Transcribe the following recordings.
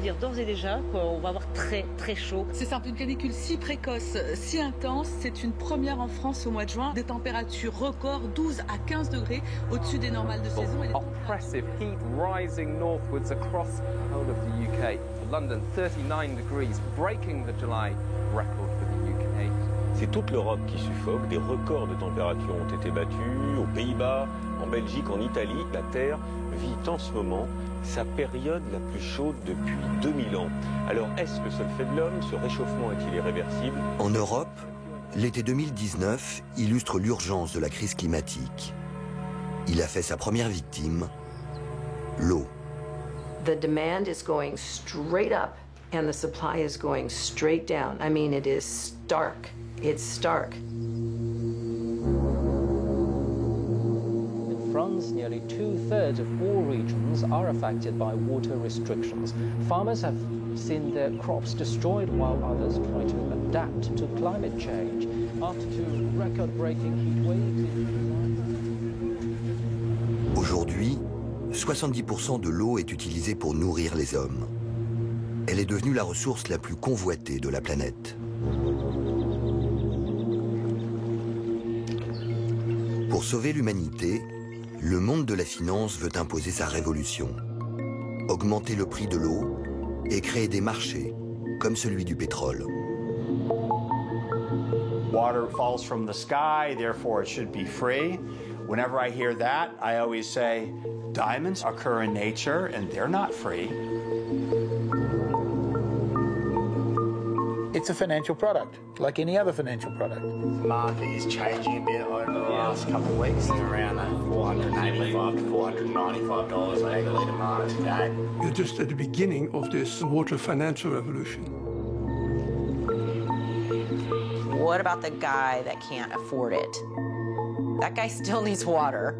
dire d'ores et déjà qu'on va avoir très très chaud. C'est simple, une canicule si précoce, si intense, c'est une première en France au mois de juin. Des températures records, 12 à 15 degrés au-dessus des normales de saison. Oppressive heat rising northwards across the whole of the UK. London, 39 degrees, breaking the July record for the UK. C'est toute l'Europe qui suffoque. Des records de température ont été battus aux Pays-Bas, en Belgique, en Italie. La Terre vit en ce moment sa période la plus chaude depuis 2000 ans. Alors, est-ce le seul fait de l'homme? Ce réchauffement est-il irréversible? En Europe, l'été 2019 illustre l'urgence de la crise climatique. Il a fait sa première victime, l'eau. The demand is going straight up and the supply is going straight down. I mean, it is stark. It's stark. In France, nearly 2/3 of all regions are affected by water restrictions. Farmers have seen their crops destroyed while others try to adapt to climate change. After two record-breaking heat waves Aujourd'hui, 70% de l'eau est utilisée pour nourrir les hommes. Elle est devenue la ressource la plus convoitée de la planète. Pour sauver l'humanité, le monde de la finance veut imposer sa révolution. Augmenter le prix de l'eau et créer des marchés, comme celui du pétrole. Water falls from the sky, therefore it should be free. Whenever I hear that, I always say, diamonds occur in nature and they're not free. It's a financial product, like any other financial product. The market is changing a bit over the last couple of weeks. It's around that $485 to $495 a hectolitre mark today. You're just at the beginning of this water financial revolution. What about the guy that can't afford it? That guy still needs water.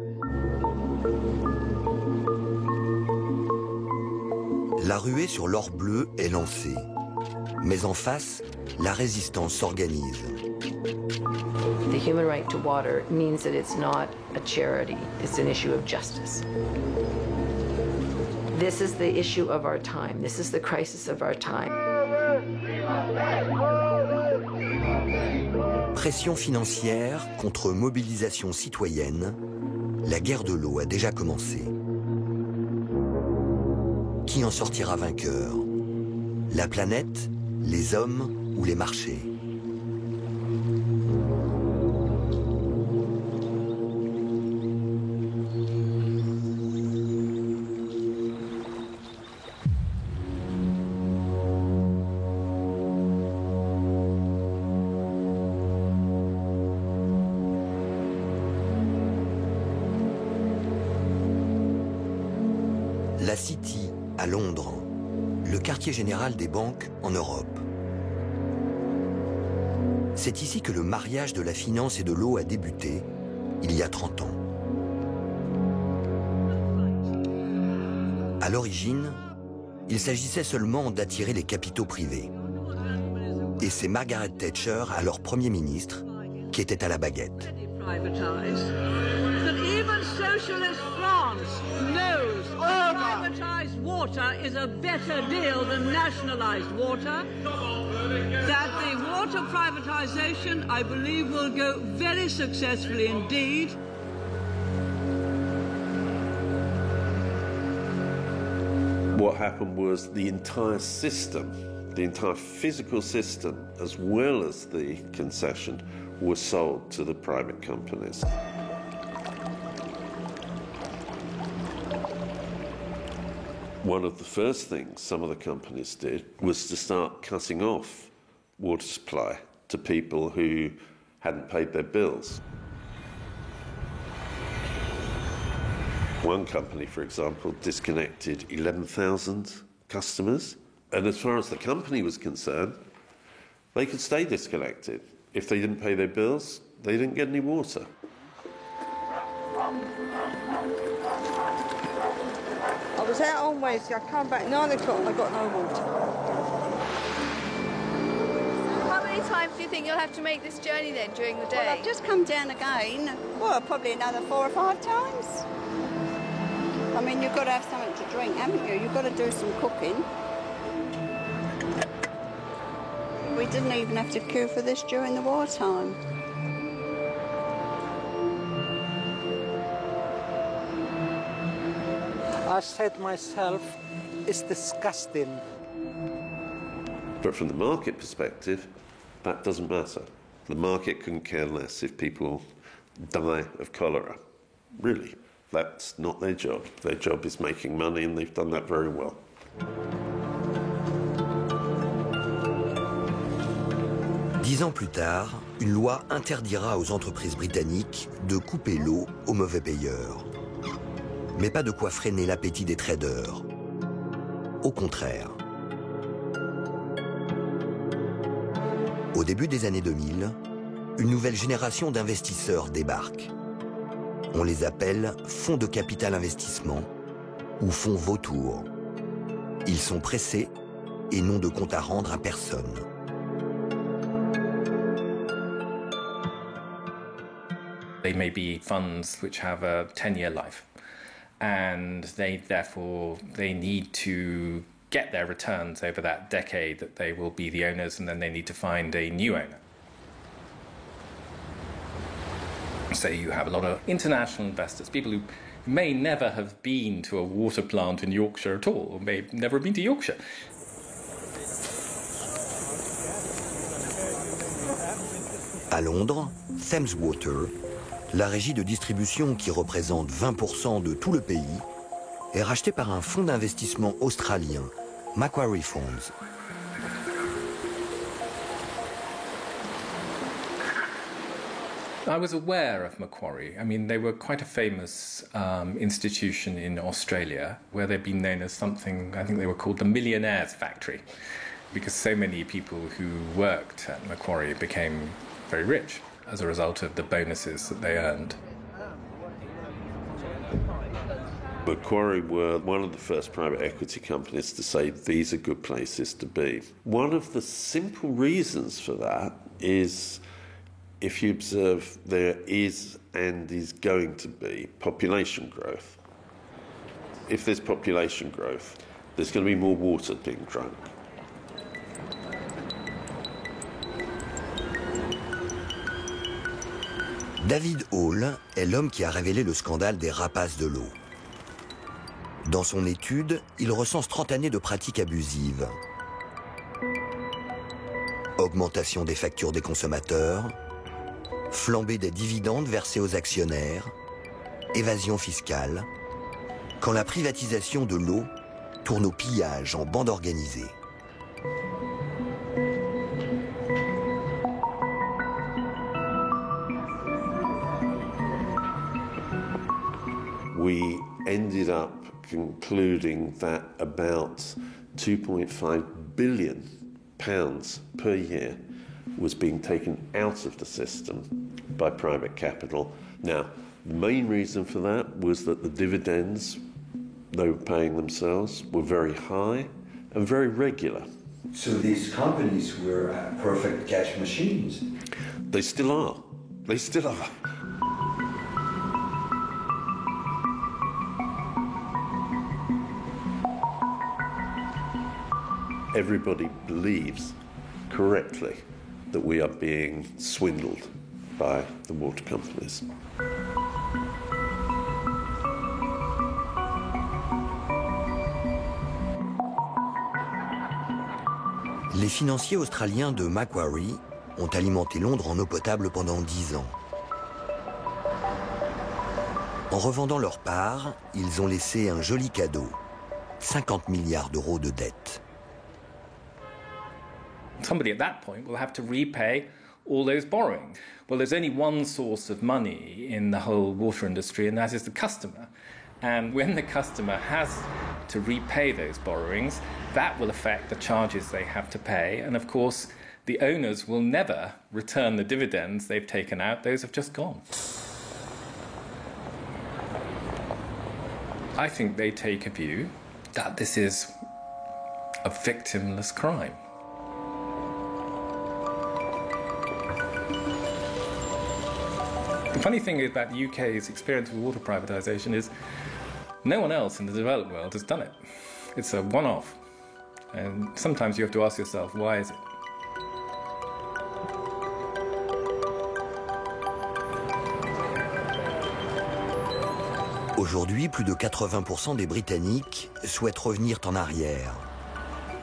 La ruée sur l'or bleu est lancée. Mais en face, la résistance s'organise. The human right to water means that it's not a charity, it's an issue of justice. This is the issue of our time. This is the crisis of our time. Pression financière contre mobilisation citoyenne, la guerre de l'eau a déjà commencé. Qui en sortira vainqueur? La planète, les hommes ou les marchés? La City, à Londres, le quartier général des banques en Europe. C'est ici que le mariage de la finance et de l'eau a débuté, il y a 30 ans. À l'origine, il s'agissait seulement d'attirer les capitaux privés. Et c'est Margaret Thatcher, alors Premier ministre, qui était à la baguette. Socialist France knows privatized water is a better deal than nationalized water. That the water privatization, I believe, will go very successfully indeed. What happened was the entire system, the entire physical system, as well as the concession, was sold to the private companies. One of the first things some of the companies did was to start cutting off water supply to people who hadn't paid their bills. One company, for example, disconnected 11,000 customers, and as far as the company was concerned, they could stay disconnected. If they didn't pay their bills, they didn't get any water. I was out on Wednesday, I come back 9 o'clock and I got no water. How many times do you think you'll have to make this journey then during the day? Well, I've just come down again, well, probably another 4 or 5 times. I mean, you've got to have something to drink, haven't you? You've got to do some cooking. We didn't even have to queue for this during the wartime. I said myself, it's disgusting. But from the market perspective, that doesn't matter. The market couldn't care less if people die of cholera. Really, that's not their job. Their job is making money, and they've done that very well. Dix ans plus tard, une loi interdira aux entreprises britanniques de couper l'eau aux mauvais payeurs. Mais pas de quoi freiner l'appétit des traders. Au contraire. Au début des années 2000, une nouvelle génération d'investisseurs débarque. On les appelle fonds de capital investissement ou fonds vautours. Ils sont pressés et n'ont de compte à rendre à personne. They may be funds which have a 10-year life, and therefore they need to get their returns over that decade that they will be the owners, and then they need to find a new owner. So you have a lot of international investors, people who may never have been to a water plant in Yorkshire at all, or may never have been to Yorkshire. À Londres, Thames Water, la régie de distribution qui représente 20% de tout le pays, est rachetée par un fonds d'investissement australien, Macquarie Funds. I was aware of Macquarie. I mean, they were quite a famous institution in Australia, where they've been known as something, I think they were called the Millionaire's Factory, because so many people who worked at Macquarie became very rich as a result of the bonuses that they earned. Macquarie were one of the first private equity companies to say these are good places to be. One of the simple reasons for that is, if you observe, there is and is going to be population growth. If there's population growth, there's going to be more water being drunk. David Hall est l'homme qui a révélé le scandale des rapaces de l'eau. Dans son étude, il recense 30 années de pratiques abusives. Augmentation des factures des consommateurs, flambée des dividendes versés aux actionnaires, évasion fiscale, quand la privatisation de l'eau tourne au pillage en bande organisée. We ended up concluding that about £2.5 billion per year was being taken out of the system by private capital. Now, the main reason for that was that the dividends they were paying themselves were very high and very regular. So these companies were perfect cash machines? They still are. They still are. Everybody believes correctly that we are being swindled by the water companies. Les financiers australiens de Macquarie ont alimenté Londres en eau potable pendant 10 ans. En revendant leur part, ils ont laissé un joli cadeau, 50 milliards d'euros de dettes. Somebody at that point will have to repay all those borrowings. Well, there's only one source of money in the whole water industry, and that is the customer. And when the customer has to repay those borrowings, that will affect the charges they have to pay. And of course, the owners will never return the dividends they've taken out. Those have just gone. I think they take a view that this is a victimless crime. The funny thing about the UK's experience with water privatisation is no one else in the developed world has done it. It's a one-off. And sometimes you have to ask yourself, why is it? Aujourd'hui, plus de 80% des Britanniques souhaitent revenir en arrière,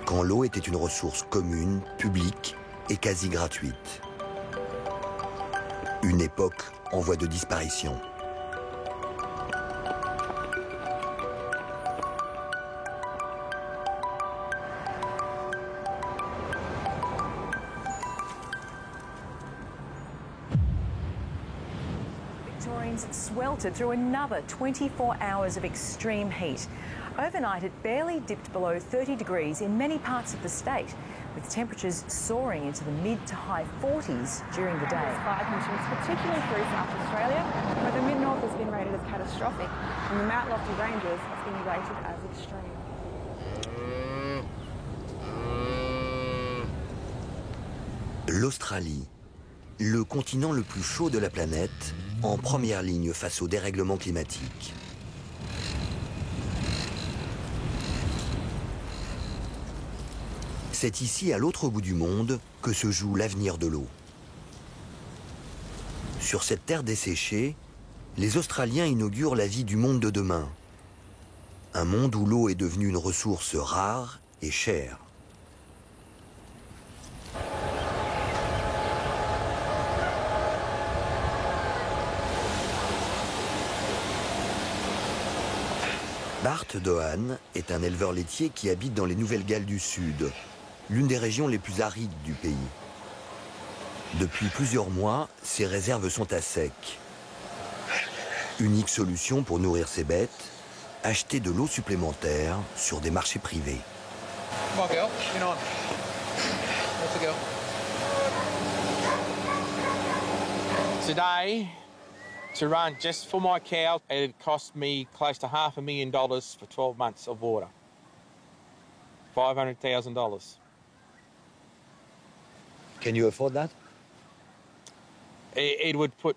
quand l'eau était une ressource commune, publique et quasi gratuite. Une époque en voie de disparition. Sweltered through another 24 hours of extreme heat. Overnight, it barely dipped below 30 degrees in many parts of the state, with temperatures soaring into the mid to high 40s during the day. Fire conditions, particularly through South Australia, where the mid-north has been rated as catastrophic and the Mount Lofty Ranges has been rated as extreme. L'Australie, le continent le plus chaud de la planète, en première ligne face au dérèglement climatique. C'est ici, à l'autre bout du monde, que se joue l'avenir de l'eau. Sur cette terre desséchée, les Australiens inaugurent la vie du monde de demain. Un monde où l'eau est devenue une ressource rare et chère. Bart Dohan est un éleveur laitier qui habite dans les Nouvelles-Galles du Sud, l'une des régions les plus arides du pays. Depuis plusieurs mois, ses réserves sont à sec. Unique solution pour nourrir ses bêtes, acheter de l'eau supplémentaire sur des marchés privés. Come on, girl. Get on. Where's the girl? Today, to run just for my cow, it cost me close to $500,000 for 12 months of water. $500,000. Can you afford that? It would put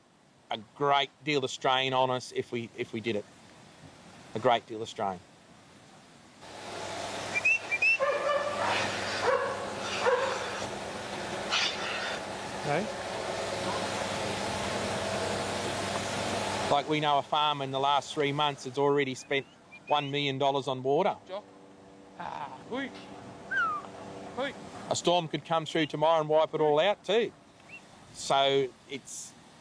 a great deal of strain on us if we did it. A great deal of strain. Okay. Like we know a farm in the last 3 months has already spent $1 million on water. A storm could come through tomorrow and wipe it all out too. So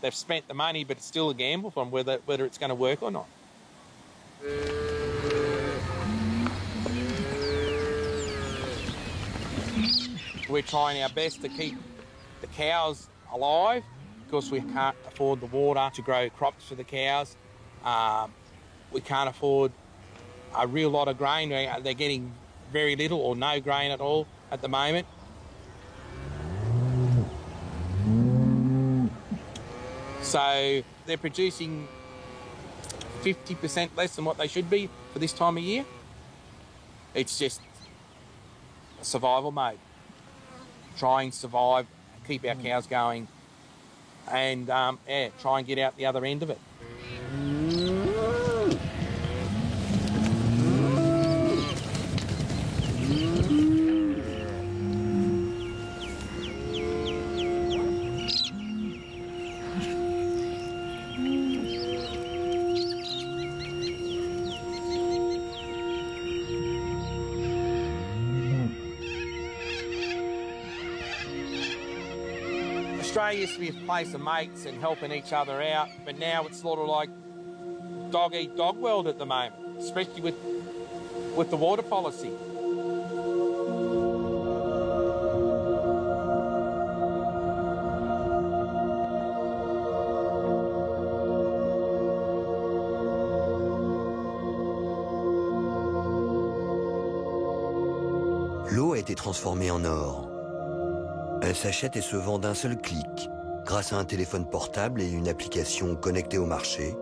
they've spent the money, but it's still a gamble on whether it's going to work or not. We're trying our best to keep the cows alive because we can't afford the water to grow crops for the cows. We can't afford a real lot of grain. They're getting very little or no grain at all at the moment. So they're producing 50% less than what they should be for this time of year. It's just survival mode. Try and survive, keep our cows going, and try and get out the other end of it. Australia used to be a place of mates and helping each other out, but now it's sort of like dog-eat-dog world at the moment, especially with the water policy. L'eau a été transformée en or. Elle s'achète et se vend d'un seul clic, grâce à un téléphone portable et une application connectée au marché,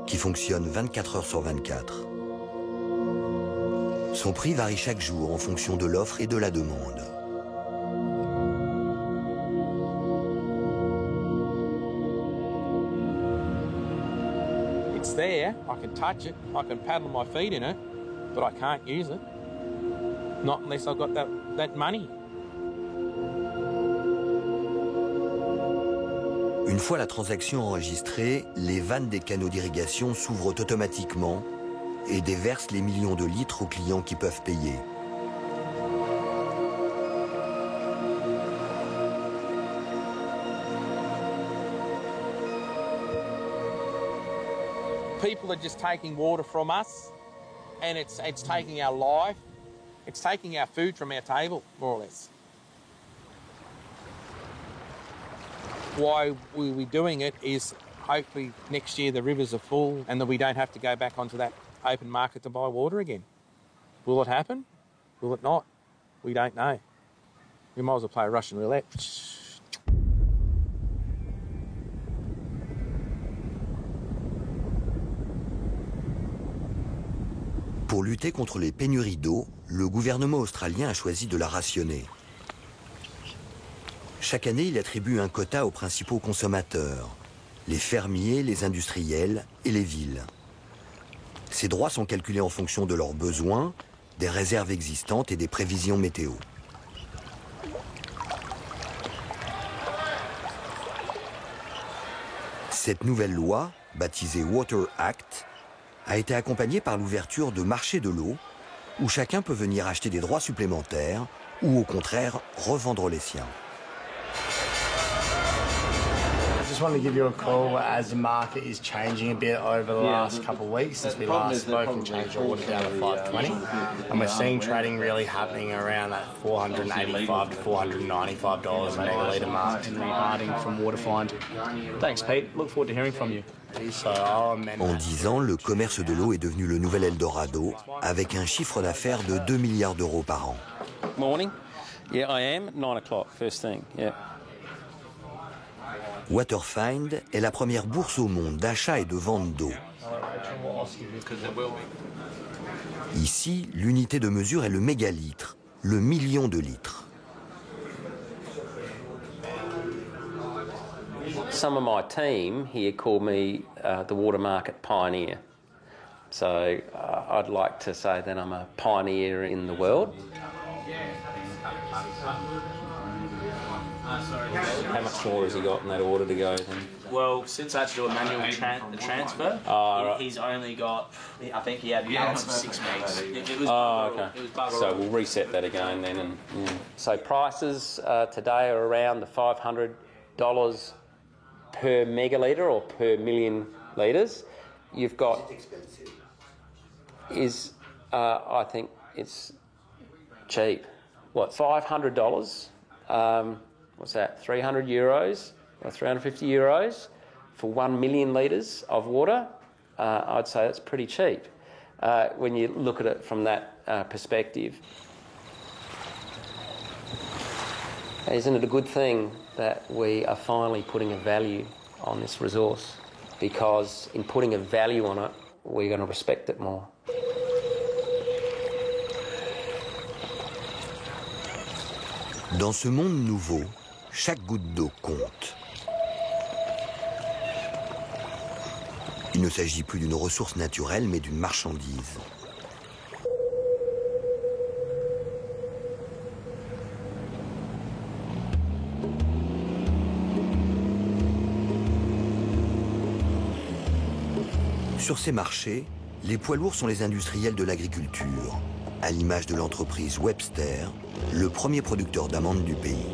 qui fonctionne 24 heures sur 24. Son prix varie chaque jour en fonction de l'offre et de la demande. It's there, I can touch it, I can paddle my feet in it, but I can't use it. Not unless I've got that money. Une fois la transaction enregistrée, les vannes des canaux d'irrigation s'ouvrent automatiquement et déversent les millions de litres aux clients qui peuvent payer. People are just taking water from us, and it's taking our life, it's taking our food from our table, more or less. Why we're doing it is hopefully next year the rivers are full and that we don't have to go back onto that open market to buy water again. Will it happen? Will it not? We don't know. We might as well play Russian roulette. Pour lutter contre les pénuries d'eau, le gouvernement australien a choisi de la rationner. Chaque année, il attribue un quota aux principaux consommateurs, les fermiers, les industriels et les villes. Ces droits sont calculés en fonction de leurs besoins, des réserves existantes et des prévisions météo. Cette nouvelle loi, baptisée Water Act, a été accompagnée par l'ouverture de marchés de l'eau, où chacun peut venir acheter des droits supplémentaires ou au contraire revendre les siens. I just wanted to give you a call as the market is changing a bit over the last couple of weeks since we last spoke and changed our water down to $5.20, and we're seeing trading really happening around that $485 to $495 a megalitre mark. Henry Harding from Waterfind. Thanks, Pete. Look forward to hearing from you. En 10 ans, le commerce de l'eau est devenu le nouvel Eldorado, avec un chiffre d'affaires de 2 milliards d'euros par an. Morning. Yeah, I am. 9 o'clock, first thing. Yeah. Waterfind est la première bourse au monde d'achat et de vente d'eau. Ici, l'unité de mesure est le mégalitre, le million de litres. Some of my team here call me the water market pioneer. So I'd like to say that I'm a pioneer in the world. How much more has he got in that order to go then? Well, since I had to do a manual transfer, he's only got, I think he had balance of 6 megs. It was okay. It was so we'll reset that again then. And so prices today are around the $500 per megalitre or per million litres. You've got I think it's cheap. What, $500? What's that? 300 euros or 350 euros for 1 million litres of water? I'd say that's pretty cheap when you look at it from that perspective. Isn't it a good thing that we are finally putting a value on this resource? Because in putting a value on it, we're going to respect it more. Dans ce monde nouveau, chaque goutte d'eau compte. Il ne s'agit plus d'une ressource naturelle, mais d'une marchandise. Sur ces marchés, les poids lourds sont les industriels de l'agriculture, à l'image de l'entreprise Webster, le premier producteur d'amandes du pays.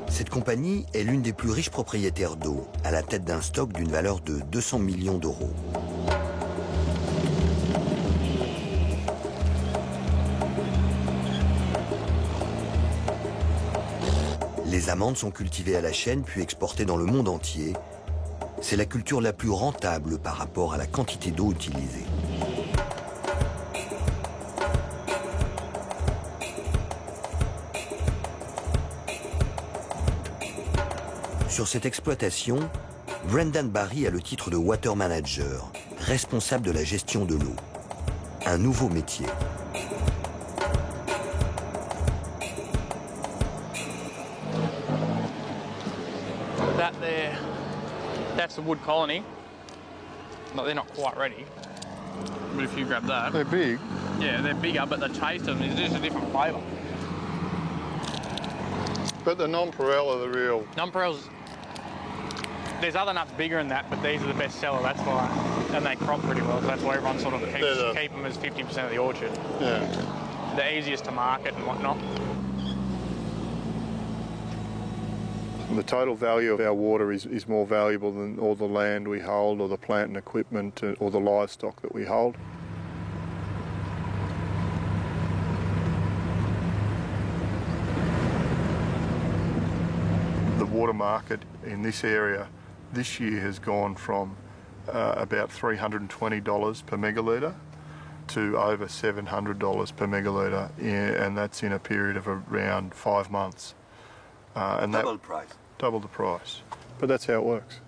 Cette compagnie est l'une des plus riches propriétaires d'eau, à la tête d'un stock d'une valeur de 200 millions d'euros. Les amandes sont cultivées à la chaîne puis exportées dans le monde entier. C'est la culture la plus rentable par rapport à la quantité d'eau utilisée. Sur cette exploitation, Brendan Barry a le titre de Water Manager, responsable de la gestion de l'eau. Un nouveau métier. That there, that's a wood colony. But they're not quite ready. But if you grab that. They're big. Yeah, they're bigger, but the taste of them is just a different flavour. But the nonpareil are the real... Nonpareils, there's other nuts bigger than that, but these are the best seller, that's why. And they crop pretty well, so that's why everyone sort of keep them as 50% of the orchard. Yeah. The easiest to market and whatnot. The total value of our water is more valuable than all the land we hold or the plant and equipment or the livestock that we hold. The water market in this area this year has gone from about $320 per megalitre to over $700 per megalitre, and that's in a period of around 5 months. And double the price. Double the price. But that's how it works.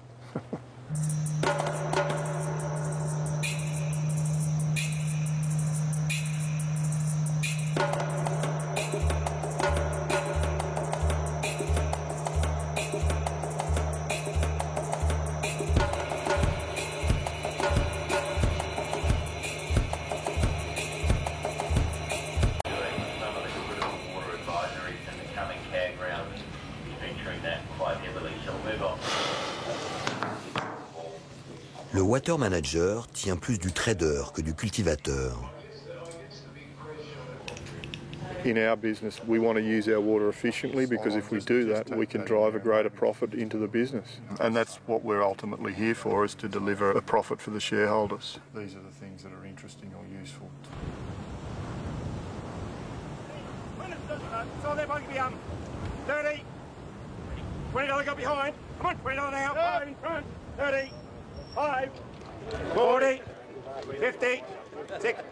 Le water manager tient plus du trader que du cultivateur. In our business, we want to use our water efficiently because if we do that, we can drive a greater profit into the business. And that's what we're ultimately here for, is to deliver a profit for the shareholders. These are the things that are interesting or useful. So they're going to be 30. $20 got behind. Come on, $20 now. 5 in front. 30. 5, 40, 50,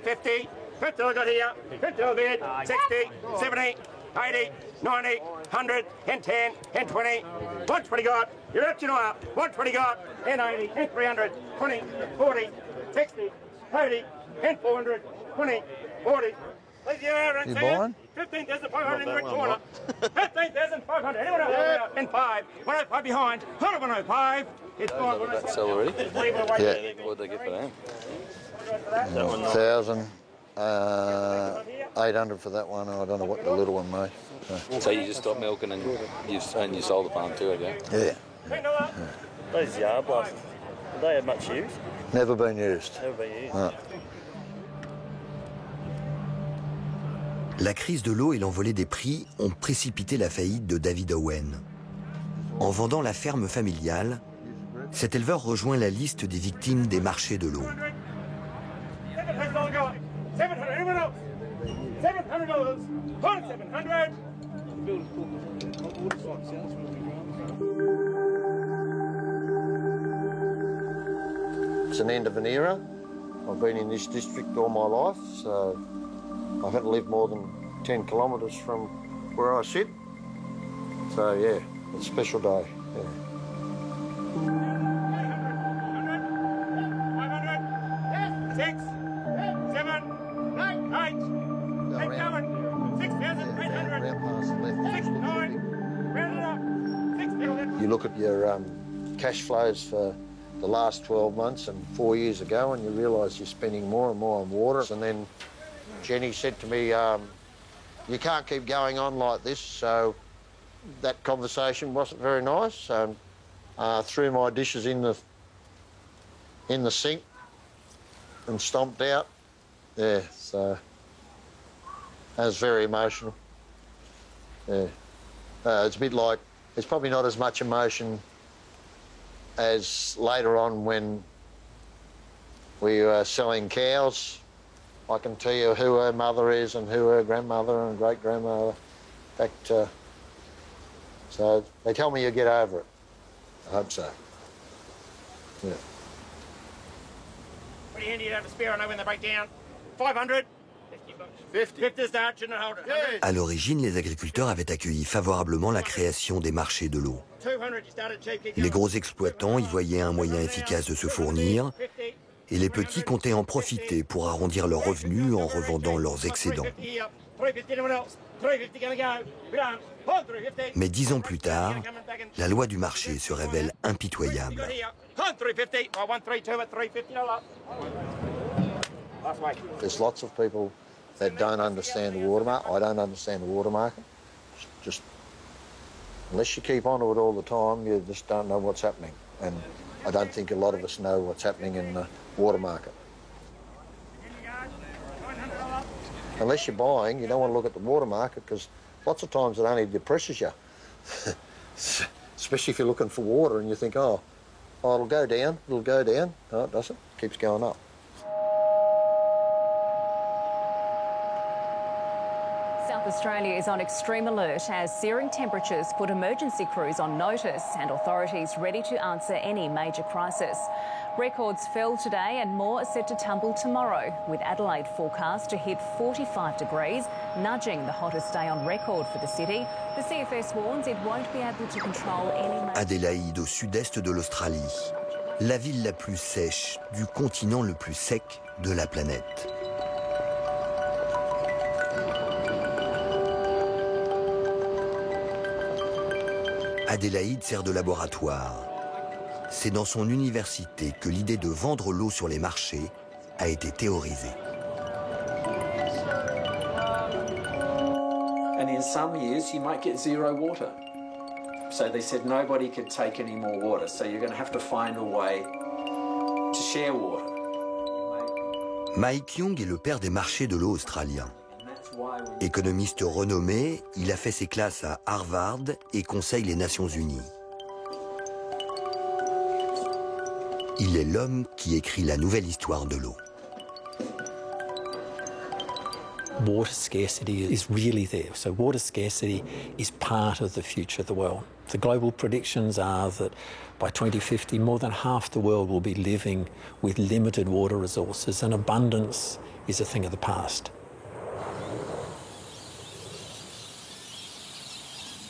50, $50 got here, $50 bid, 60, 70, 80, 90, 100, and 10, and 20, 120 got, you're up, you know up, 120 got, and 80, and 300, 20, 40, 60, 80, and 400, 20, 40. You buying? 15,500 in the red corner. 15,500. Anyone else? And 5. 105 behind. 105. It's gone. That's already? Yeah. What did they get for that? 1,800 for that one. I don't know what the little one made. So you just stopped milking and you sold the farm too, have you? Yeah. Those yard blasts, do they have much use? Never been used. Never been used. No. La crise de l'eau et l'envolée des prix ont précipité la faillite de David Owen. En vendant la ferme familiale, cet éleveur rejoint la liste des victimes des marchés de l'eau. It's an end of an era. I've been in this district all my life, so I haven't lived more than 10 kilometres from where I sit. So yeah, it's a special day. Yeah. 6, 7, 8, 6, 9, You look at your cash flows for the last 12 months and 4 years ago, and you realise you're spending more and more on water. And then Jenny said to me, you can't keep going on like this, so that conversation wasn't very nice. Threw my dishes in the sink and stomped out. Yeah, so that was very emotional. Yeah, it's a bit like, it's probably not as much emotion as later on when we were selling cows. I can tell you who her mother is and who her grandmother and great-grandmother. In fact, so they tell me you get over it. I hope so. Yeah. Pretty handy to have a spare, I know when they break down. 500. 50 start, shouldn't hold it. À l'origine, les agriculteurs avaient accueilli favorablement la création des marchés de l'eau. Les gros exploitants y voyaient un moyen efficace de se fournir, et les petits comptaient en profiter pour arrondir leurs revenus en revendant leurs excédents. Mais 10 ans plus tard, la loi du marché se révèle impitoyable. There's lots of people that don't understand the water market. I don't understand the water market. Just unless you keep on to it all the time, you just don't know what's happening. And I don't think a lot of us know what's happening in the water market. Unless you're buying, you don't want to look at the water market because lots of times it only depresses you. Especially if you're looking for water and you think, oh, it'll go down, it'll go down. No, it doesn't. It keeps going up. South Australia is on extreme alert as searing temperatures put emergency crews on notice and authorities ready to answer any major crisis. Records fell today and more are set to tumble tomorrow, with Adelaide forecast to hit 45 degrees, nudging the hottest day on record for the city. The CFS warns it won't be able to control any... Adélaïde, au sud-est de l'Australie, la ville la plus sèche du continent le plus sec de la planète. Adélaïde sert de laboratoire. C'est dans son université que l'idée de vendre l'eau sur les marchés a été théorisée. And in some years, you might get zero water. So they said nobody could take any more water. So you're going to have to find a way to share water. Mike Young est le père des marchés de l'eau australiens. Économiste renommé, il a fait ses classes à Harvard et conseille les Nations Unies. Il est l'homme qui écrit la nouvelle histoire de l'eau. Water scarcity is really there. So water scarcity is part of the future of the world. The global predictions are that by 2050, more than half the world will be living with limited water resources, and abundance is a thing of the past.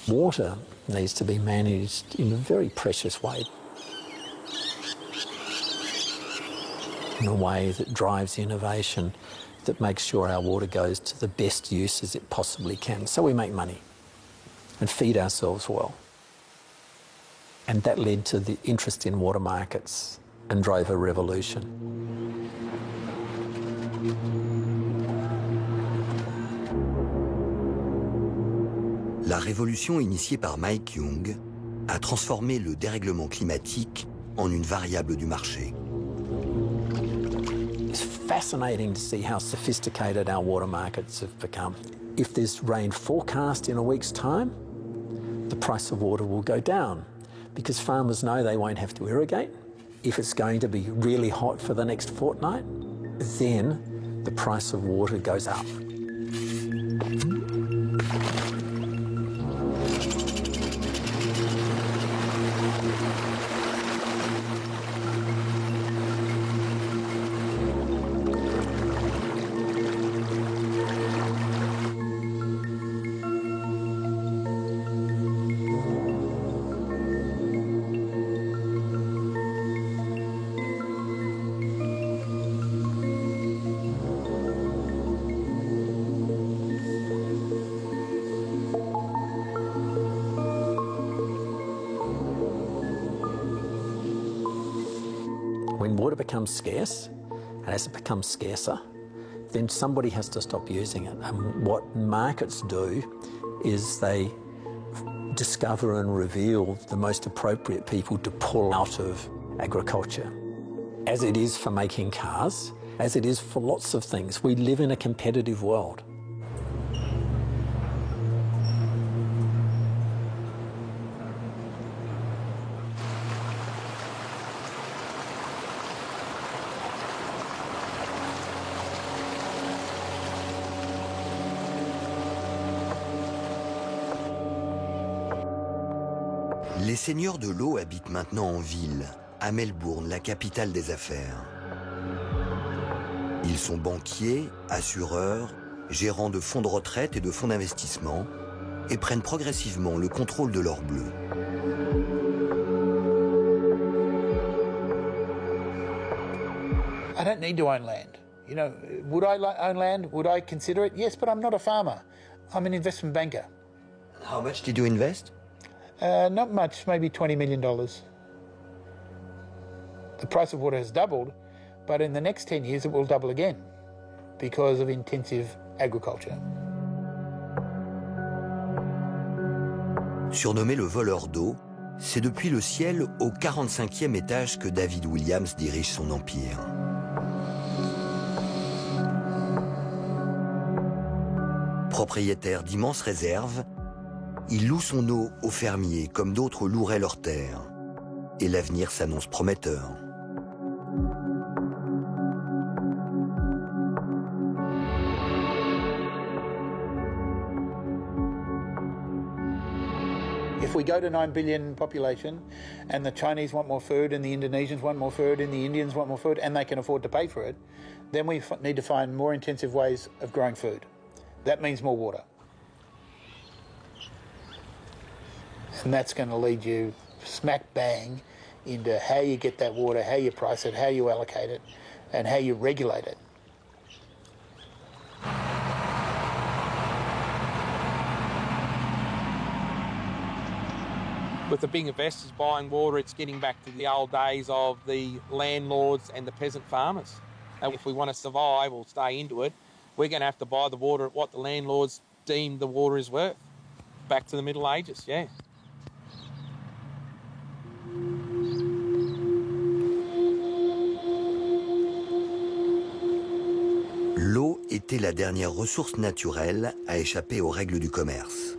Water needs to be managed in a very precious way, in a way that drives innovation, that makes sure our water goes to the best use as it possibly can, so we make money and feed ourselves well. And that led to the interest in water markets and drove a revolution. La révolution initiée par Mike Young a transformé le dérèglement climatique en une variable du marché. It's fascinating to see how sophisticated our water markets have become. If there's rain forecast in a week's time, the price of water will go down because farmers know they won't have to irrigate. If it's going to be really hot for the next fortnight, then the price of water goes up. When water becomes scarce, and as it becomes scarcer, then somebody has to stop using it. And what markets do is they discover and reveal the most appropriate people to pull out of agriculture. As it is for making cars, as it is for lots of things, we live in a competitive world. Les seigneurs de l'eau habitent maintenant en ville, à Melbourne, la capitale des affaires. Ils sont banquiers, assureurs, gérants de fonds de retraite et de fonds d'investissement et prennent progressivement le contrôle de l'or bleu. I don't need to own land. You know, would I own land? Would I consider it? Yes, but I'm not a farmer. I'm an investment banker. How much did you invest? Not much, maybe $20 million. The price of water has doubled, but in the next 10 years it will double again because of intensive agriculture. Surnommé le voleur d'eau, c'est depuis le ciel au 45e étage que David Williams dirige son empire. Propriétaire d'immenses réserves, il loue son eau aux fermiers comme d'autres loueraient leurs terres. Et l'avenir s'annonce prometteur. If we go to 9 billion population and the Chinese want more food and the Indonesians want more food and the Indians want more food and they can afford to pay for it, then we need to find more intensive ways of growing food. That means more water. And that's going to lead you smack bang into how you get that water, how you price it, how you allocate it, and how you regulate it. With the big investors buying water, it's getting back to the old days of the landlords and the peasant farmers. And if we want to survive or stay into it, we're going to have to buy the water at what the landlords deem the water is worth. Back to the Middle Ages, yeah. L'eau était la dernière ressource naturelle à échapper aux règles du commerce.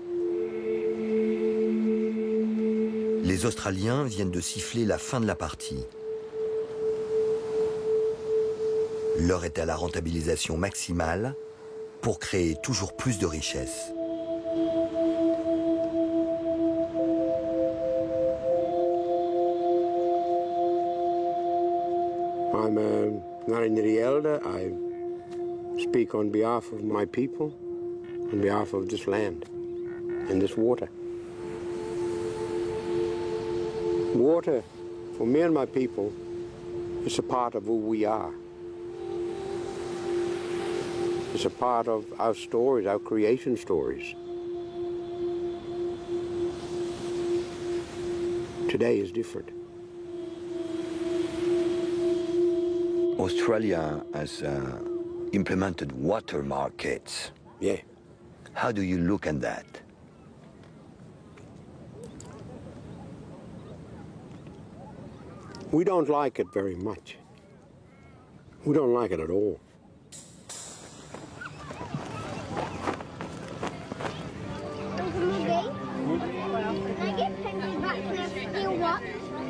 Les Australiens viennent de siffler la fin de la partie. L'heure est à la rentabilisation maximale pour créer toujours plus de richesses. I'm Narendra Elder. I speak on behalf of my people, on behalf of this land and this water. Water, for me and my people, is a part of who we are. It's a part of our stories, our creation stories. Today is different. Australia has implemented water markets. Yeah. How do you look at that? We don't like it very much. We don't like it at all.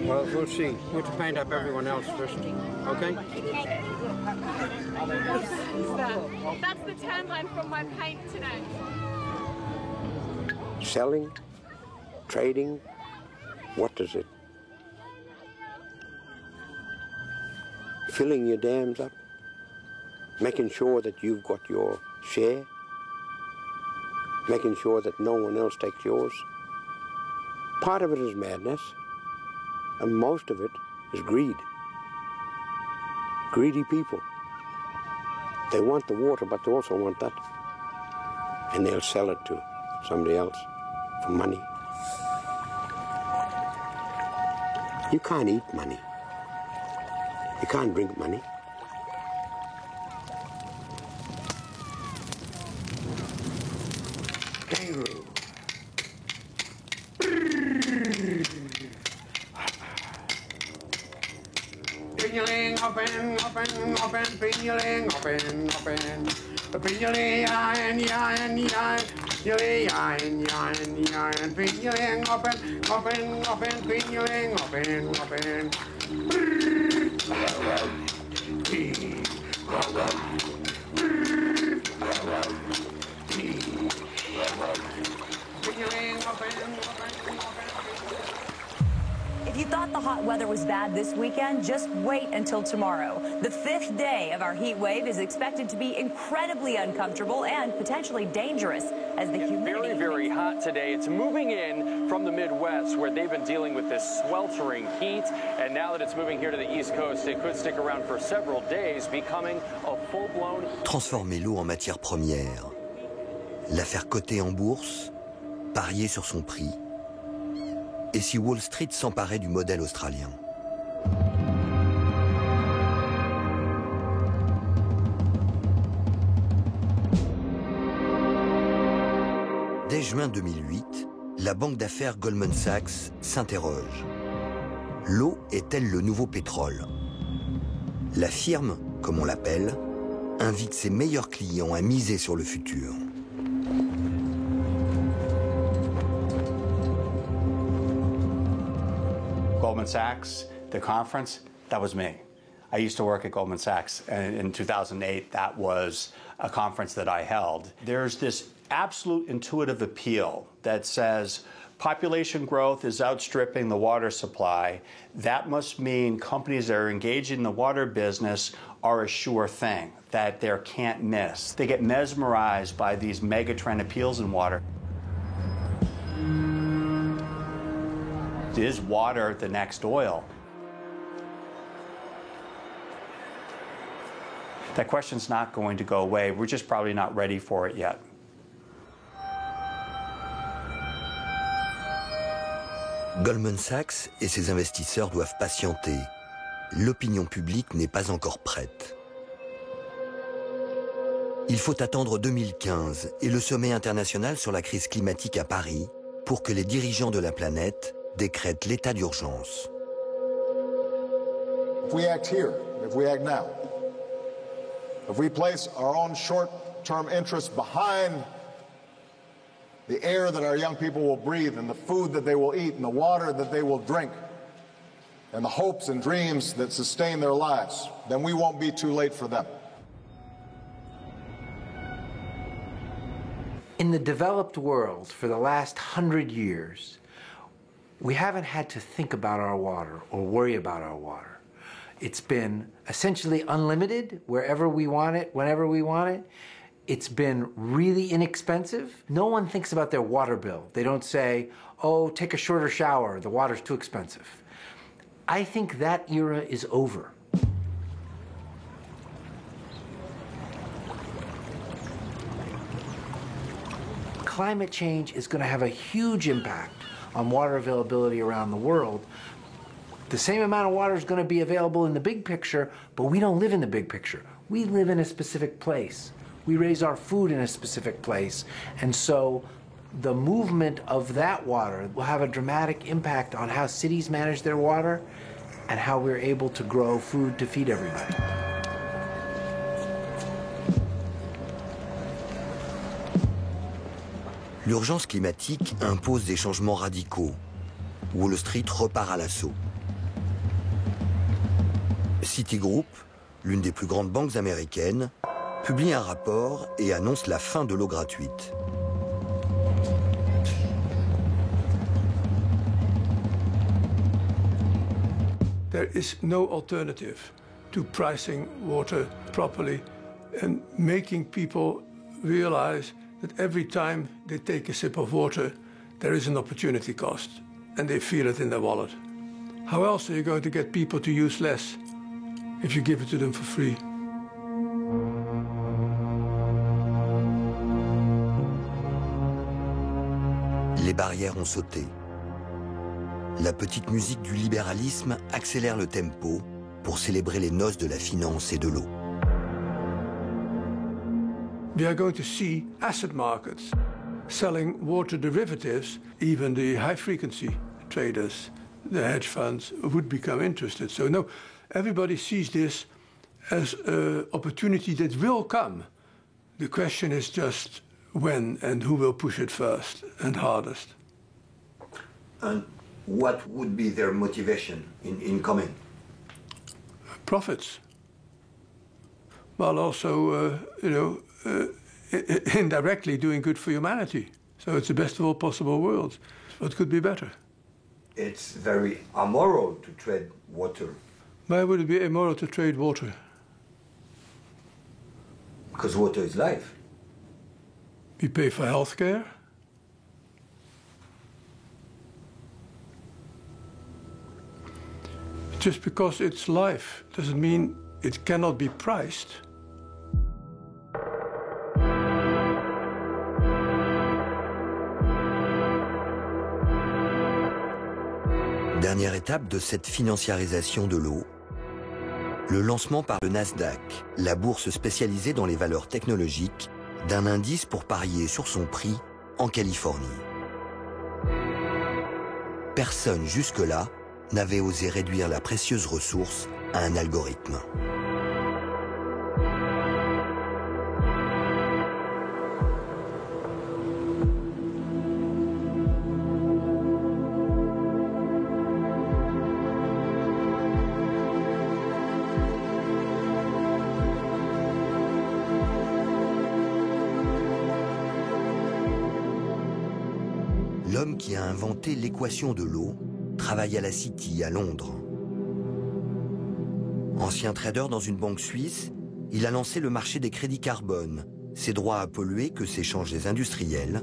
Well, we'll see. We'll paint up everyone else first, okay? That's the timeline from my paint today. Selling, trading, what does it? Filling your dams up, making sure that you've got your share, making sure that no one else takes yours. Part of it is madness, and most of it is greed. Greedy people. They want the water, but they also want that. And they'll sell it to somebody else for money. You can't eat money. You can't drink money. Nehru. Pinyaling, open, open, open, pinyaling, open, open. Pinyaling, yan, yan, yan. Pinyaling, yan, yan, yan. Pinyaling, open, open, open, pinyaling, open, open. If you thought the hot weather was bad this weekend, just wait until tomorrow. The 5th day of our heat wave is expected to be incredibly uncomfortable and potentially dangerous as the humidity... Very, very hot today. It's moving in from the Midwest where they've been dealing with this sweltering heat. And now that it's moving here to the East Coast, it could stick around for several days, becoming a full-blown... Transformer l'eau en matière première, la faire coter en bourse, parier sur son prix. Et si Wall Street s'emparait du modèle australien? dès juin 2008, la banque d'affaires Goldman Sachs s'interroge. L'eau est-elle le nouveau pétrole? La firme, comme on l'appelle, invite ses meilleurs clients à miser sur le futur. Goldman Sachs, the conference, that was me. I used to work at Goldman Sachs, and in 2008, that was a conference that I held. There's this absolute intuitive appeal that says population growth is outstripping the water supply. That must mean companies that are engaged in the water business are a sure thing, that they can't miss. They get mesmerized by these megatrend appeals in water. Is water the next oil? That question's not going to go away. We're just probably not ready for it yet. Goldman Sachs et ses investisseurs doivent patienter. L'opinion publique n'est pas encore prête. Il faut attendre 2015 et le sommet international sur la crise climatique à Paris pour que les dirigeants de la planète décrètent l'état d'urgence. If we act here, if we act now, if we place our own short-term interests behind the air that our young people will breathe and the food that they will eat and the water that they will drink and the hopes and dreams that sustain their lives, then we won't be too late for them. In the developed world, for the last 100 years, we haven't had to think about our water or worry about our water. It's been essentially unlimited, wherever we want it, whenever we want it. It's been really inexpensive. No one thinks about their water bill. They don't say, oh, take a shorter shower, the water's too expensive. I think that era is over. Climate change is going to have a huge impact on water availability around the world. The same amount of water is going to be available in the big picture, but we don't live in the big picture. We live in a specific place. We raise our food in a specific place. And so the movement of that water will have a dramatic impact on how cities manage their water and how we're able to grow food to feed everybody. L'urgence climatique impose des changements radicaux. Wall Street repart à l'assaut. Citigroup, l'une des plus grandes banques américaines, publie un rapport et annonce la fin de l'eau gratuite. There is no alternative to pricing water properly and making people realize that every time they take a sip of water, there is an opportunity cost, and they feel it in their wallet. How else are you going to get people to use less if you give it to them for free? Les barrières ont sauté. La petite musique du libéralisme accélère le tempo pour célébrer les noces de la finance et de l'eau. We are going to see asset markets selling water derivatives. Even the high-frequency traders, the hedge funds, would become interested. So no, everybody sees this as an opportunity that will come. The question is just when and who will push it first and hardest. And what would be their motivation in coming? Profits. Well, also, indirectly doing good for humanity. So it's the best of all possible worlds. What could be better? It's very amoral to trade water. Why would it be immoral to trade water? Because water is life. We pay for health care. Just because it's life doesn't mean it cannot be priced. Dernière étape de cette financiarisation de l'eau, le lancement par le Nasdaq, la bourse spécialisée dans les valeurs technologiques, d'un indice pour parier sur son prix en Californie. Personne jusque-là n'avait osé réduire la précieuse ressource à un algorithme. L'homme qui a inventé l'équation de l'eau travaille à la City, à Londres. Ancien trader dans une banque suisse, il a lancé le marché des crédits carbone, ces droits à polluer que s'échangent les industriels,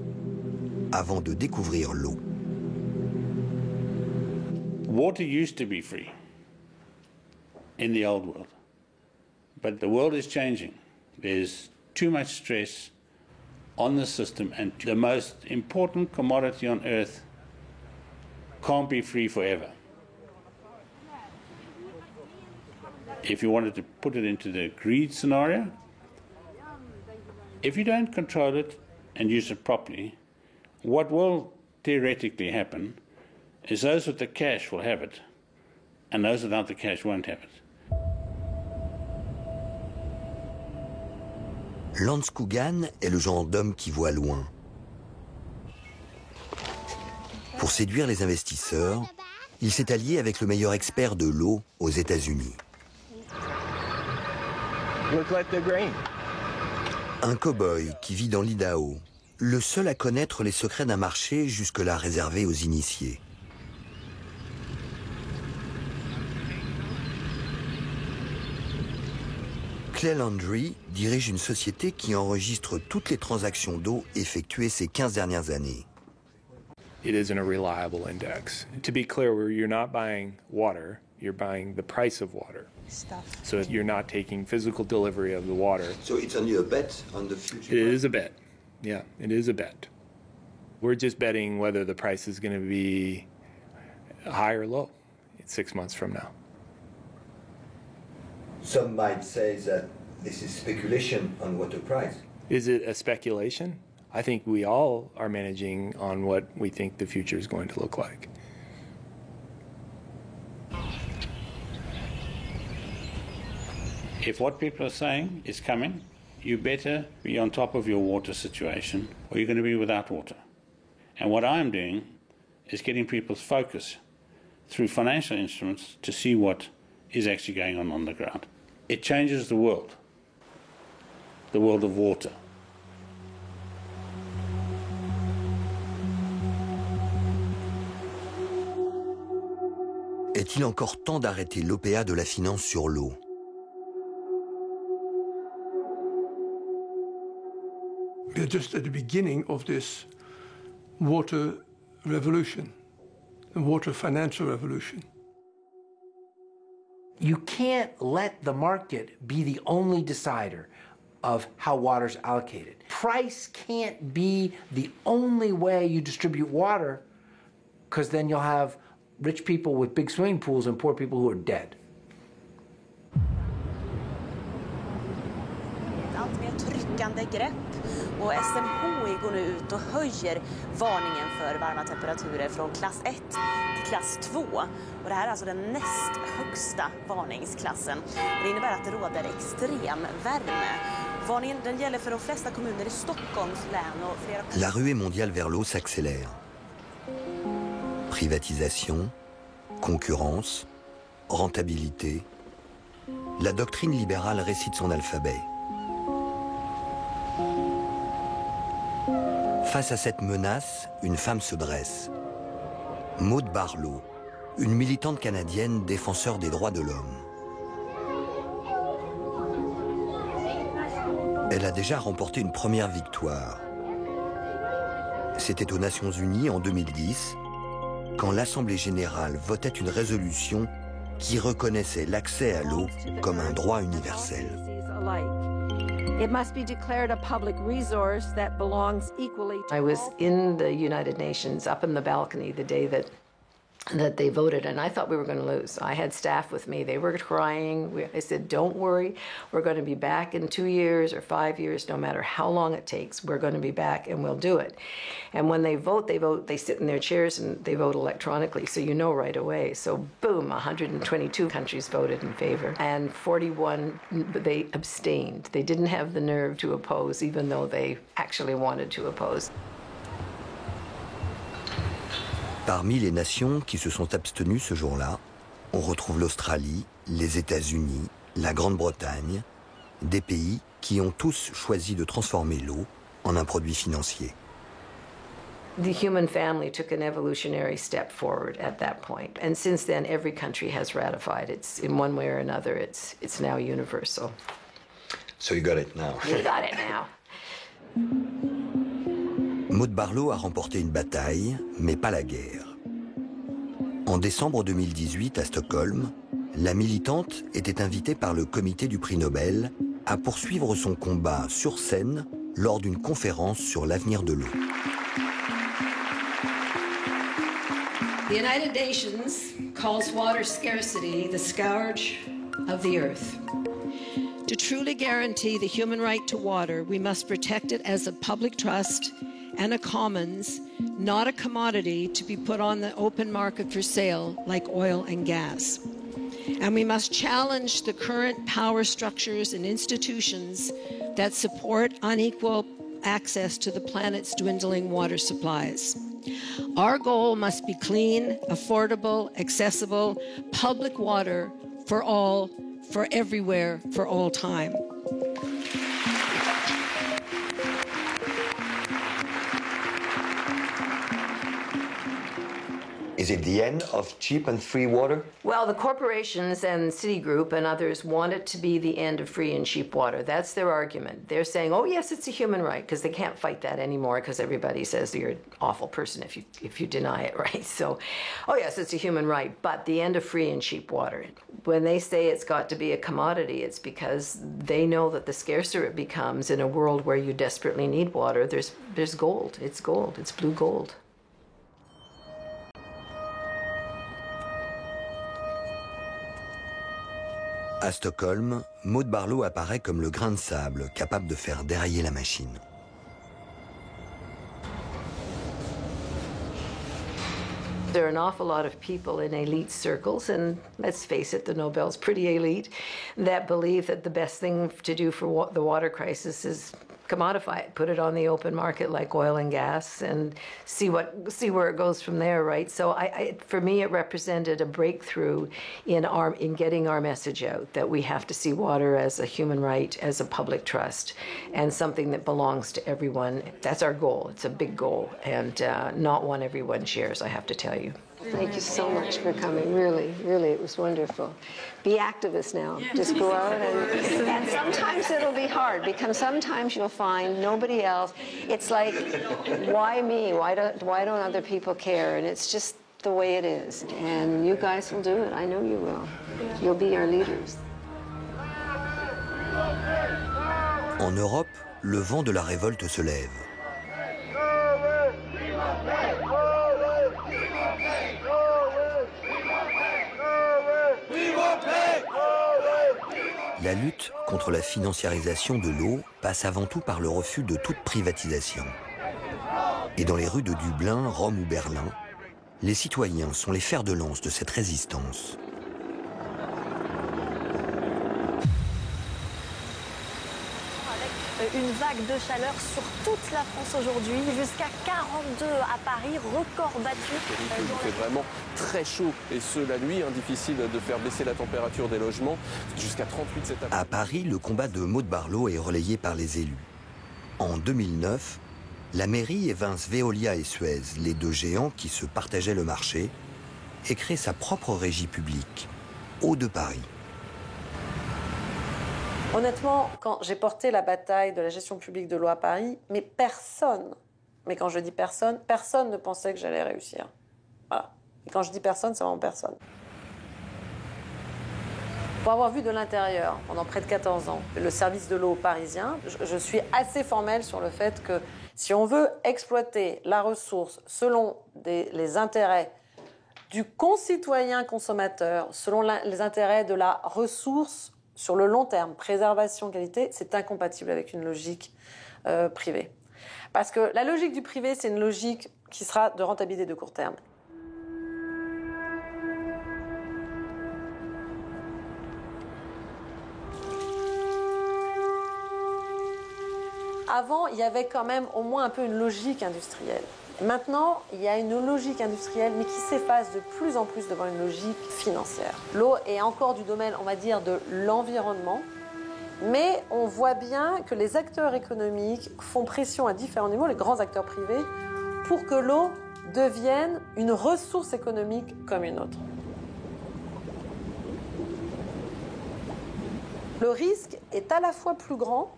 avant de découvrir l'eau. Water used to be free in the old world, but the world is changing. There's too much stress on the system, and the most important commodity on earth can't be free forever. If you wanted to put it into the greed scenario, if you don't control it and use it properly, what will theoretically happen is those with the cash will have it, and those without the cash won't have it. Lance Coogan est le genre d'homme qui voit loin. Pour séduire les investisseurs, il s'est allié avec le meilleur expert de l'eau aux États-Unis. Un cow-boy qui vit dans l'Idaho, le seul à connaître les secrets d'un marché jusque-là réservé aux initiés. Clay Landry dirige une société qui enregistre toutes les transactions d'eau effectuées ces 15 dernières années. It isn't a reliable index. To be clear, you're not buying water, you're buying the price of water. So you're not taking physical delivery of the water. So it's only a bet on the future? It is a bet. Yeah, it is a bet. We're just betting whether the price is going to be high or low 6 months from now. Some might say that this is speculation on water price. Is it a speculation? I think we all are managing on what we think the future is going to look like. If what people are saying is coming, you better be on top of your water situation, or you're going to be without water. And what I'm doing is getting people's focus through financial instruments to see what is actually going on the ground. It changes the world of water. Est-il encore temps d'arrêter l'OPA de la finance sur l'eau? We are just at the beginning of this water revolution, the water financial revolution. You can't let the market be the only decider of how water's allocated. Price can't be the only way you distribute water, because then you'll have rich people with big swimming pools and poor people who are dead. Allt mer tryckande grepp, och SMHI går nu ut och höjer varningen för varma temperaturer från klass 1 till klass 2. Och det här är alltså den näst högsta varningsklassen. Och det innebär att det råder extrem värme. Varningen den gäller för de flesta kommuner i Stockholms län och flera... La ruée mondiale vers l'eau s'accélère. Privatisation, concurrence, rentabilité. La doctrine libérale récite son alphabet. Face à cette menace, une femme se dresse. Maude Barlow, une militante canadienne défenseur des droits de l'homme. Elle a déjà remporté une première victoire. C'était aux Nations Unies en 2010, quand l'Assemblée générale votait une résolution qui reconnaissait l'accès à l'eau comme un droit universel. It must be declared a public resource that belongs equally to I was in the United Nations up in the balcony the day that that they voted, and I thought we were going to lose. I had staff with me. They were crying. I said, don't worry. We're going to be back in 2 years or 5 years, no matter how long it takes. We're going to be back, and we'll do it. And when they vote, they sit in their chairs, and they vote electronically, so you know right away. So, boom, 122 countries voted in favor, and 41, they abstained. They didn't have the nerve to oppose, even though they actually wanted to oppose. Parmi les nations qui se sont abstenues ce jour-là, on retrouve l'Australie, les États-Unis, la Grande-Bretagne, des pays qui ont tous choisi de transformer l'eau en un produit financier. The human family took an evolutionary step forward at that point. And since then, every country has ratified. It's in one way or another, it's now universal. So you got it now. You got it now. Maud Barlow a remporté une bataille, mais pas la guerre. En décembre 2018, à Stockholm, la militante était invitée par le comité du prix Nobel à poursuivre son combat sur scène lors d'une conférence sur l'avenir de l'eau. The United Nations calls water scarcity the scourge of the earth. To truly guarantee the human right to water, we must protect it as a public trust and a commons, not a commodity to be put on the open market for sale like oil and gas. And we must challenge the current power structures and institutions that support unequal access to the planet's dwindling water supplies. Our goal must be clean, affordable, accessible, public water for all, for everywhere, for all time. Is it the end of cheap and free water? Well, the corporations and Citigroup and others want it to be the end of free and cheap water. That's their argument. They're saying, oh, yes, it's a human right, because they can't fight that anymore because everybody says you're an awful person if you deny it, right? So, oh, yes, it's a human right, but the end of free and cheap water. When they say it's got to be a commodity, it's because they know that the scarcer it becomes in a world where you desperately need water, there's gold. It's gold. It's blue gold. À Stockholm, Maud Barlow apparaît comme le grain de sable capable de faire dérailler la machine. There are an awful lot of people in elite circles, and let's face it, the Nobel's pretty elite, that believe that the best thing to do for the water crisis is commodify it, put it on the open market like oil and gas, and see where it goes from there, right? So for me, it represented a breakthrough in getting our message out that we have to see water as a human right, as a public trust, and something that belongs to everyone. That's our goal. It's a big goal, and not one everyone shares, I have to tell you. Thank you so much for coming. Really, really, it was wonderful. Be activists now. Just go out and sometimes it'll be hard because sometimes you'll find nobody else. It's like, why me? Why don't other people care? And it's just the way it is. And you guys will do it. I know you will. You'll be our leaders. En Europe, le vent de la révolte se lève. La lutte contre la financiarisation de l'eau passe avant tout par le refus de toute privatisation. Et dans les rues de Dublin, Rome ou Berlin, les citoyens sont les fers de lance de cette résistance. Une vague de chaleur sur toute la France aujourd'hui, jusqu'à 42 à Paris, record battu. Il fait vraiment très chaud et ce la nuit, difficile de faire baisser la température des logements jusqu'à 38 cet après-midi. À Paris, le combat de Maud Barlow est relayé par les élus. En 2009, la mairie évince Veolia et Suez, les deux géants qui se partageaient le marché, et crée sa propre régie publique, Eau de Paris. Honnêtement, quand j'ai porté la bataille de la gestion publique de l'eau à Paris, mais personne, mais quand je dis personne, personne ne pensait que j'allais réussir. Voilà. Et quand je dis personne, c'est vraiment personne. Pour avoir vu de l'intérieur, pendant près de 14 ans, le service de l'eau parisien, je suis assez formelle sur le fait que si on veut exploiter la ressource selon les intérêts du concitoyen consommateur selon les intérêts de la ressource sur le long terme, préservation, qualité, c'est incompatible avec une logique privée. Parce que la logique du privé, c'est une logique qui sera de rentabilité de court terme. Avant, il y avait quand même au moins un peu une logique industrielle. Maintenant, il y a une logique industrielle, mais qui s'efface de plus en plus devant une logique financière. L'eau est encore du domaine, on va dire, de l'environnement, mais on voit bien que les acteurs économiques font pression à différents niveaux, les grands acteurs privés, pour que l'eau devienne une ressource économique comme une autre. Le risque est à la fois plus grand,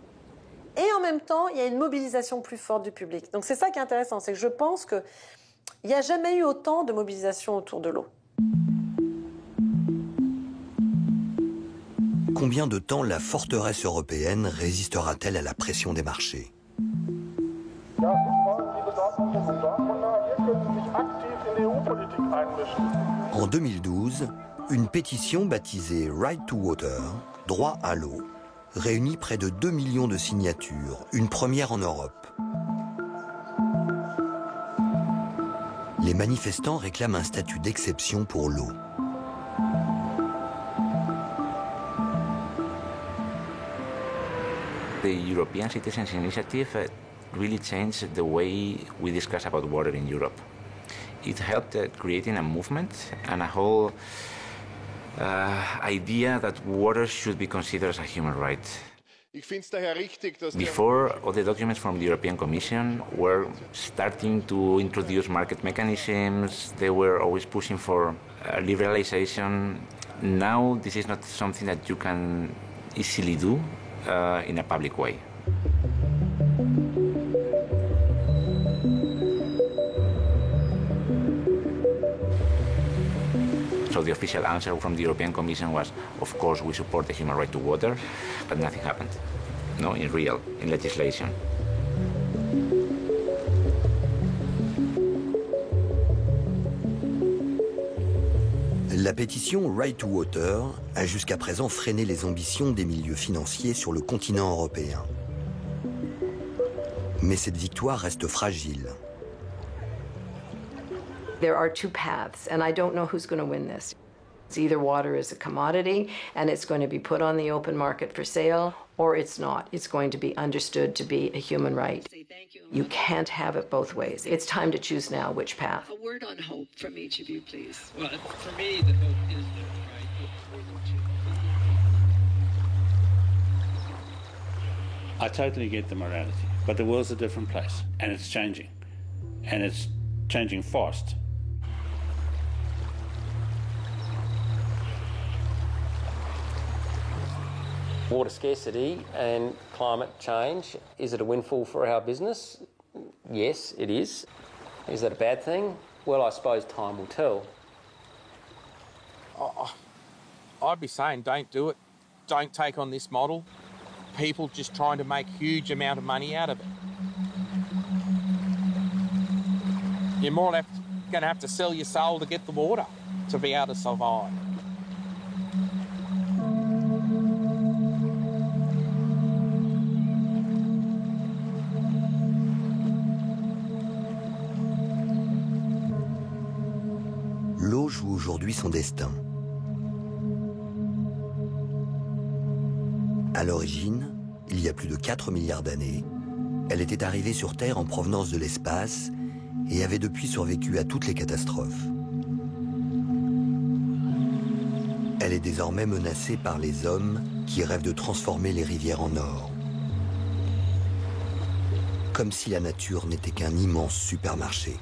et en même temps, il y a une mobilisation plus forte du public. Donc c'est ça qui est intéressant, c'est que je pense qu'il n'y a jamais eu autant de mobilisation autour de l'eau. Combien de temps la forteresse européenne résistera-t-elle à la pression des marchés? En 2012, une pétition baptisée Right to Water, droit à l'eau, réunit près de 2 millions de signatures, une première en Europe. Les manifestants réclament un statut d'exception pour l'eau. The European Citizens Initiative really changed the way we discuss about water in Europe. It helped creating a movement and a whole idea that water should be considered as a human right. Before, all the documents from the European Commission were starting to introduce market mechanisms. They were always pushing for liberalization. Now, this is not something that you can easily do in a public way. So the official answer from the European Commission was, of course, we support the human right to water, but nothing happened, no, in legislation. La pétition Right to Water a jusqu'à présent freiné les ambitions des milieux financiers sur le continent européen. Mais cette victoire reste fragile. There are two paths, and I don't know who's going to win this. It's either water is a commodity, and it's going to be put on the open market for sale, or it's not. It's going to be understood to be a human right. You can't have it both ways. It's time to choose now which path. A word on hope from each of you, please. Well, for me, the hope is the I totally get the morality, but the world's a different place, and it's changing, and it's changing fast. Water scarcity and climate change, is it a windfall for our business? Yes, it is. Is that a bad thing? Well, I suppose time will tell. I'd be saying don't do it. Don't take on this model. People just trying to make huge amount of money out of it. You're more going to have to sell your soul to get the water to be able to survive. L'eau joue aujourd'hui son destin. À l'origine, il y a plus de 4 milliards d'années, elle était arrivée sur Terre en provenance de l'espace et avait depuis survécu à toutes les catastrophes. Elle est désormais menacée par les hommes qui rêvent de transformer les rivières en or. Comme si la nature n'était qu'un immense supermarché.